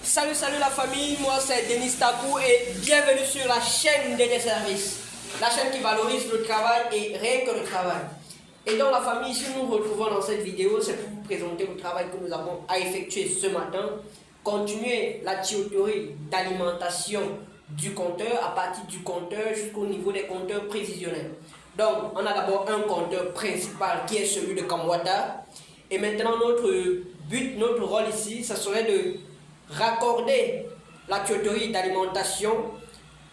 Salut la famille, moi c'est Denis Takou et bienvenue sur la chaîne DD Services, la chaîne qui valorise le travail et rien que le travail. Et dans la famille, si nous nous retrouvons dans cette vidéo, c'est pour vous présenter le travail que nous avons à effectuer ce matin. Continuer la tuyauterie d'alimentation du compteur à partir du compteur jusqu'au niveau des compteurs prévisionnels. Donc on a d'abord un compteur principal qui est celui de Kamwata. Et maintenant notre but, notre rôle ici, ça serait de raccorder la tuyauterie d'alimentation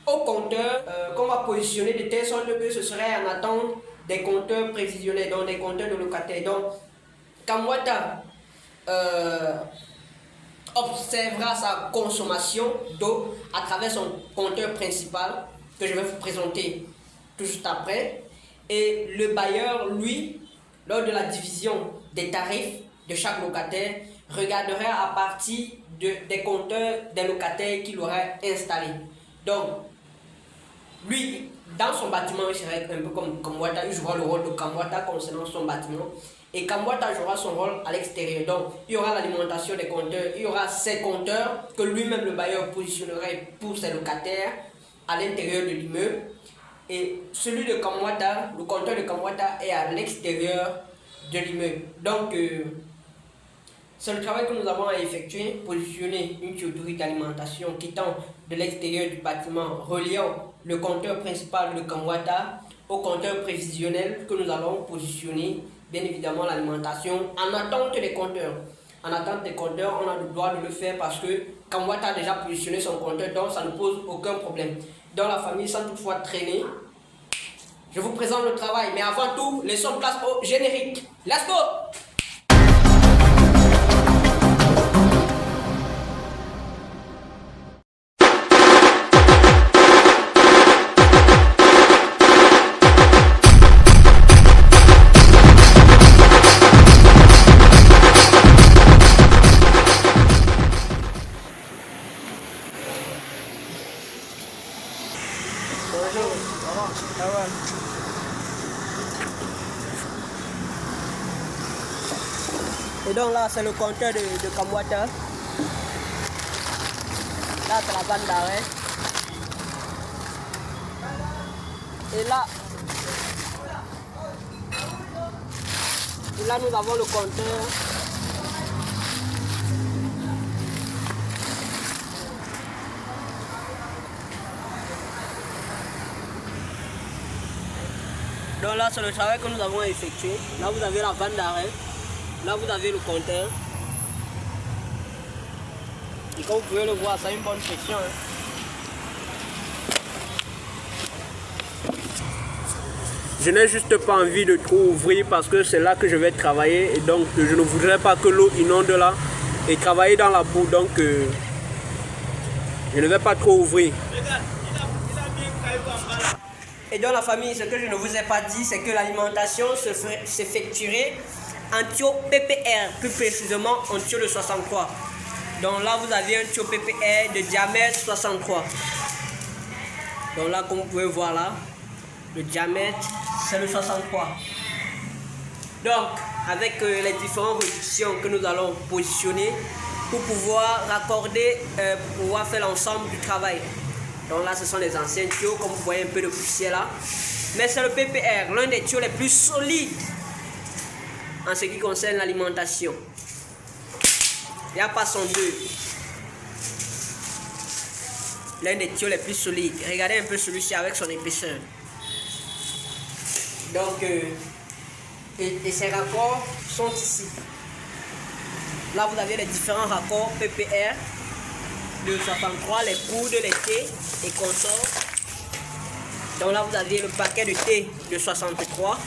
au compteur qu'on va positionner de telle sorte que ce serait en attente des compteurs prévisionnels, donc des compteurs de locataires. Donc Kamwata observera sa consommation d'eau à travers son compteur principal que je vais vous présenter tout juste après. Et le bailleur, lui, lors de la division des tarifs de chaque locataire, regarderait à partir des compteurs des locataires qu'il aurait installés. Donc, lui, dans son bâtiment, il serait un peu comme Kamwata, il jouera le rôle de Kamwata concernant son bâtiment. Et Kamwata jouera son rôle à l'extérieur. Donc, il y aura l'alimentation des compteurs, il y aura ces compteurs que lui-même, le bailleur, positionnerait pour ses locataires à l'intérieur de l'immeuble. Et celui de Kamwata, le compteur de Kamwata est à l'extérieur de l'immeuble. Donc, c'est le travail que nous avons à effectuer, positionner une tuyauterie d'alimentation quittant de l'extérieur du bâtiment, reliant le compteur principal de Kamwata au compteur prévisionnel que nous allons positionner, bien évidemment l'alimentation en attente des compteurs. En attente des compteurs, on a le droit de le faire parce que Kamwata a déjà positionné son compteur, donc ça ne pose aucun problème. Dans la famille, sans toutefois traîner, je vous présente le travail, mais avant tout, laissons place au générique. Let's go! Bonjour. Ça va? Et donc là, c'est le compteur de Kamwata. Là, c'est la bande d'arrêt. Et là, nous avons le compteur. Donc là, c'est le travail que nous avons effectué. Là, vous avez la bande d'arrêt. Là, vous avez le compteur. Et comme vous pouvez le voir, ça a une bonne pression. Je n'ai juste pas envie de trop ouvrir parce que c'est là que je vais travailler. Et donc, je ne voudrais pas que l'eau inonde là et travailler dans la boue. Donc, je ne vais pas trop ouvrir. Et dans la famille, ce que je ne vous ai pas dit, c'est que l'alimentation s'effectuerait en tuyau PPR, plus précisément en tuyau de 63. Donc là, vous avez un tuyau PPR de diamètre 63. Donc là, comme vous pouvez voir là, le diamètre, c'est le 63. Donc, avec les différentes réductions que nous allons positionner pour pouvoir raccorder, pour pouvoir faire l'ensemble du travail. Donc là, ce sont les anciens tuyaux, comme vous voyez un peu de poussière là. Mais c'est le PPR, l'un des tuyaux les plus solides en ce qui concerne l'alimentation. Il n'y a pas son deux. L'un des tuyaux les plus solides. Regardez un peu celui-ci avec son épaisseur. Donc, et ces raccords sont ici. Là, vous avez les différents raccords PPR de 63, les coudes, les T et consorts. Donc là, vous avez le paquet de T de 63.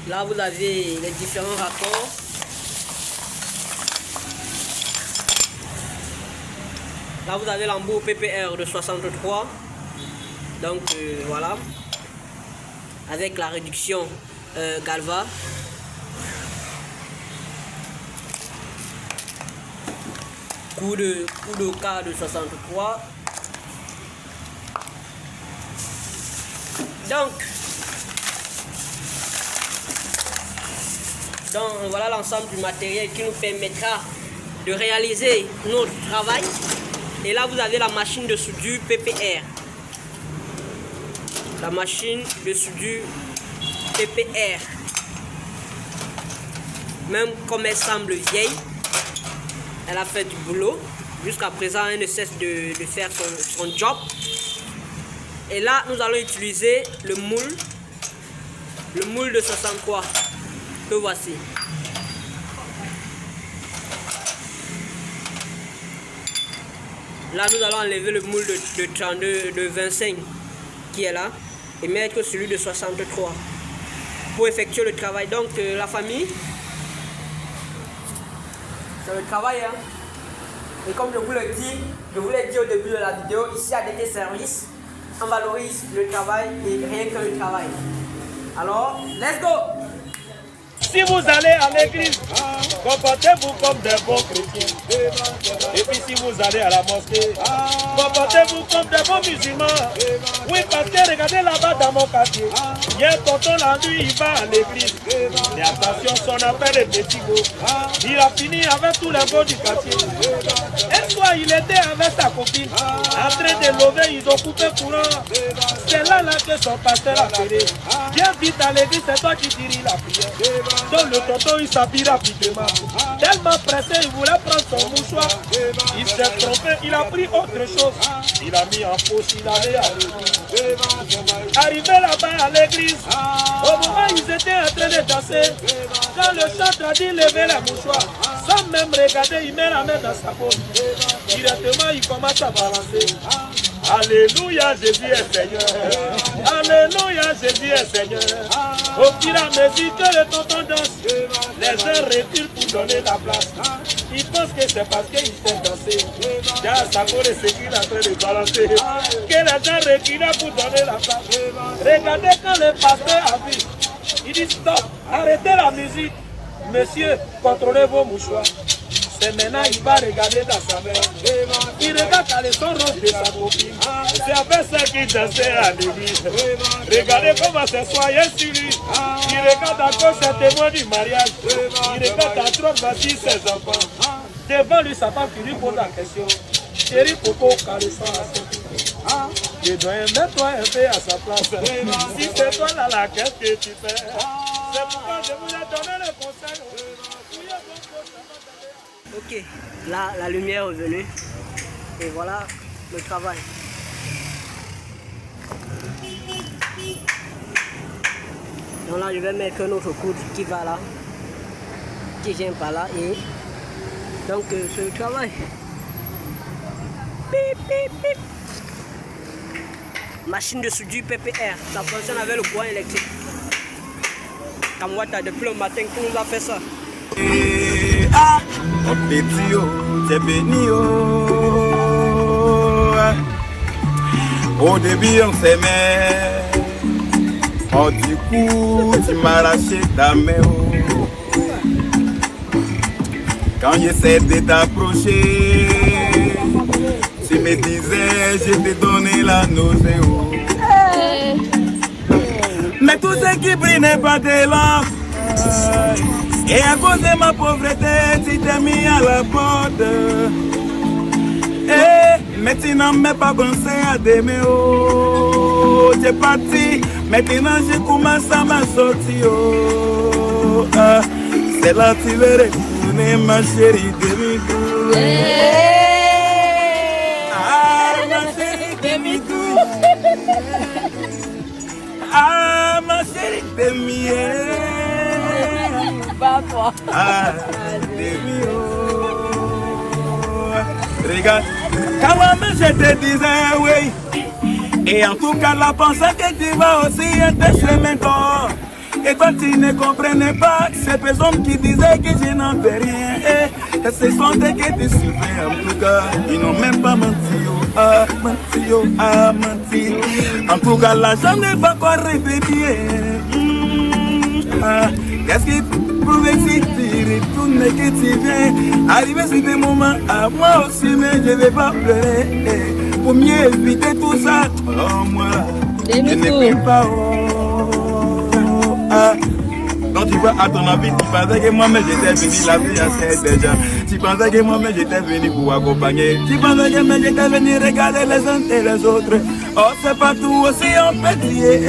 Là, vous avez les différents raccords. Là, vous avez l'embout PPR de 63. Donc, voilà. Avec la réduction Galva. Coup de K de 63. Donc, Donc voilà l'ensemble du matériel qui nous permettra de réaliser notre travail. Et là, vous avez la machine de soudure PPR. La machine de soudure PPR. Même comme elle semble vieille, elle a fait du boulot. Jusqu'à présent, elle ne cesse de faire son job. Et là, nous allons utiliser le moule de 63 que voici. Là, nous allons enlever le moule de 32, de 25 qui est là et mettre celui de 63 pour effectuer le travail. Donc, la famille, c'est le travail. Hein? Et comme je vous l'ai dit au début de la vidéo, ici à DT Service, on valorise le travail et rien que le travail. Alors, let's go! Si vous allez à l'église, comportez-vous comme des bons chrétiens. Et puis si vous allez à la mosquée, comportez-vous comme des bons musulmans. Oui, parce que regardez là-bas dans mon quartier, il y a un tonton là, lui, il va à l'église. Mais attention, son appel est petit go. Il a fini avec tous les gars du quartier. Et soit il était avec sa copine, en train de lever, ils ont coupé courant. C'est là que son pasteur a appelé. Viens vite à l'église, c'est toi qui diriges la prière. Donc le tonton il s'habille rapidement. Tellement pressé, il voulait prendre son mouchoir. Il s'est trompé, il a pris autre chose. Il a mis en poche, il allait à l'église. Arrivé là-bas à l'église, au moment où ils étaient en train de danser, quand le chantre a dit lever la mouchoir, sans même regarder, il met la main dans sa poche. Directement, il commence à balancer. Alléluia, Jésus est Seigneur. Alléluia, Jésus est Seigneur. Au fur et à mesure que le tonton danse, les uns reculent pour donner la place. Ils pensent que c'est parce qu'ils savent danser. Déjà, ça pourrait ce qu'il est en train de balancer. Que les gens reculent pour donner la place. Regardez quand le pasteur a vu. Il dit stop, arrêtez la musique. Monsieur, contrôlez vos mouchoirs. C'est maintenant il va regarder dans sa main. Il regarde à son rose de sa copine. C'est avec ça qu'il dansait à l'église. Regardez comment c'est soyez sur lui. Il regarde à gauche, c'est témoin du mariage. Il regarde à droite, voici ses enfants. Devant lui, sa femme qui lui pose la question. Chérie Coco, caressant à son pied. Je dois mettre-toi un peu à sa place. Si c'est toi là, qu'est-ce que tu fais? C'est pourquoi je vous ai donné le conseil. Ok, là la lumière est venue et voilà le travail. Donc là je vais mettre un autre coude qui va là, qui vient par là et donc c'est le travail. Pip, pip, pip. Machine de soudure PPR, ça fonctionne avec le courant électrique. Kamwata depuis le matin qu'on nous a fait ça. Ah, mon petit, t'es béni, au début on s'aimait, oh du coup tu m'as arraché ta main, quand j'essaie de t'approcher, tu me disais je t'ai donné la nausée, mais tout ce qui brille n'est pas de l'or. Et à cause de ma pauvreté, tu t'es mis à la porte. Et maintenant, mais pas pensé à t'aimer. Oh, t'es parti. Maintenant, je commence à m'en sortir. Oh, ah, c'est là que tu veux retourner, ma chérie, demi-tour. Ah, ma chérie, demi-tour. Ah, ma chérie, demi-tour. Ah, regarde, quand même je te disais oui. Et en tout cas, la pensée que tu vas aussi être chemin d'or. Et toi tu ne comprenais pas ces personnes qui disaient que je n'en fais rien. Et ce sont des que tu suivais en tout cas. Ils n'ont même pas menti, oh, ah, menti, oh, ah, menti. En tout cas, l'argent n'est pas encore revenu. Qu'est-ce qui prouve si tu retournes et que tu viens arriver sur des moments à moi aussi, mais je ne vais pas pleurer. Pour mieux éviter tout ça, oh moi, je ne peux pas. Oh, ah. Donc tu vois, à ton avis, tu pensais que moi-même j'étais venu la vie à ces gens. Tu pensais que moi-même j'étais venu pour accompagner. Tu pensais que moi j'étais venu regarder les uns et les autres. Oh, c'est pas tout aussi on peut crier.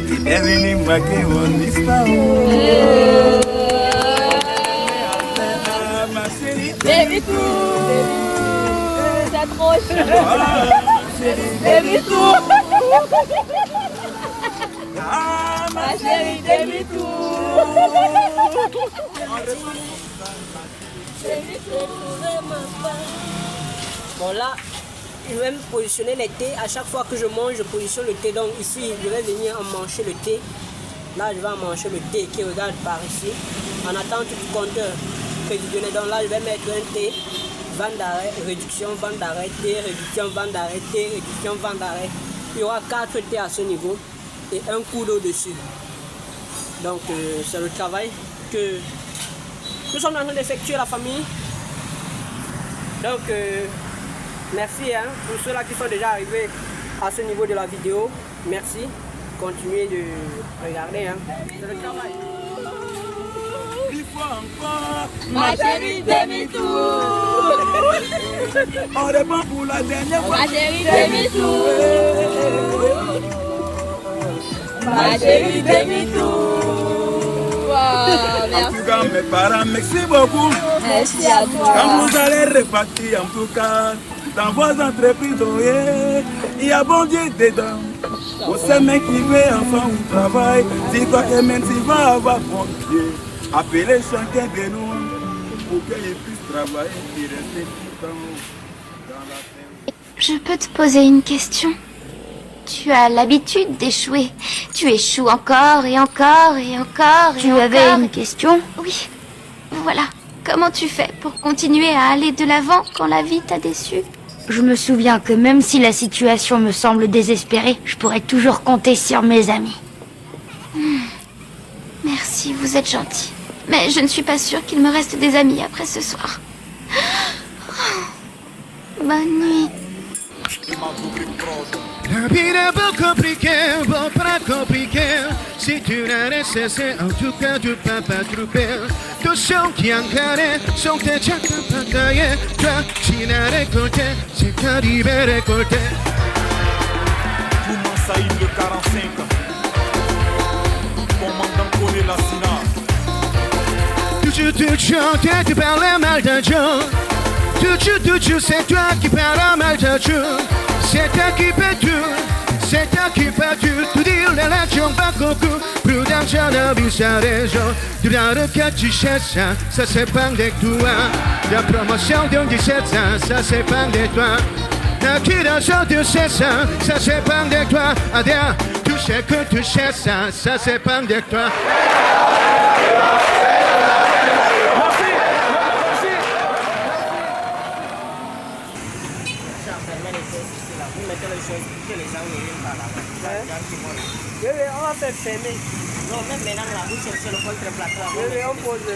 Tu es venu marquer mon histoire. Ma chérie, Baby tout, c'est trop chaud. Baby tout. Ma chérie, baby tout. Bon là, je vais me positionner les thés. À chaque fois que je mange, je positionne le thé. Donc ici, je vais venir en manger le thé. Là, je vais en manger le thé qui regarde par ici. En attendant tout le compteur prévisionnel. Donc là, je vais mettre un thé, vente d'arrêt, réduction, vente d'arrêt, thé, réduction, vente d'arrêt, thé, réduction, vente d'arrêt. Il y aura 4 thés à ce niveau et un coup d'eau dessus. Donc c'est le travail que nous sommes en train d'effectuer, la famille. Donc merci pour ceux-là qui sont déjà arrivés à ce niveau de la vidéo. Merci. Continuez de regarder. C'est le travail. il faut encore. Ma chérie, baby tout. On répond pour la dernière fois. Ma chérie, baby tout. Ma chérie, baby tout. Wow, En merci. tout cas, mes parents, merci beaucoup. Merci à toi. Quand vous allez repartir, en tout cas, dans vos entreprises, il y a bon Dieu dedans. Vous savez qui veut enfin au travail. Dis-toi que même s'il va avoir bon Dieu, appelez chacun de nous pour qu'il puisse travailler et rester tout le temps dans la terre. Je peux te poser une question? Tu as l'habitude d'échouer. Tu échoues encore et encore et encore. Tu avais une question? Oui. Voilà. Comment tu fais pour continuer à aller de l'avant quand la vie t'a déçu? Je me souviens que même si la situation me semble désespérée, je pourrais toujours compter sur mes amis. Merci, vous êtes gentil. Mais je ne suis pas sûre qu'il me reste des amis après ce soir. Bonne nuit. La vie est pas compliquée, bon pas compliqué. Si tu n'as nécessaire, en tout cas tu peux pas trouver. Tous ceux qui en carré sont déjà capaillés. Toi, tu n'as récolté, c'est qu'arrivé récolté. Tout Saïd le 45, commandant Kone Lassina. Tu chantais, tu parlais mal de Dieu. Tu, c'est toi qui parles mal de Dieu. C'est toi qui fais tout, c'est toi qui fais tout. Tu dis l'élection va beaucoup, prudent, j'en ai vu sa raison. Durant le cas tu cherches ça c'est pas de toi. La promotion de 17 ans, ça c'est pas de toi. La curation de 16 ans, ça c'est pas de toi. Adèle, tu sais que tu cherches ça c'est pas de toi. Oui, on va faire fermer. Non, même maintenant, la bouche, c'est le contre-placard. Oui, on pose.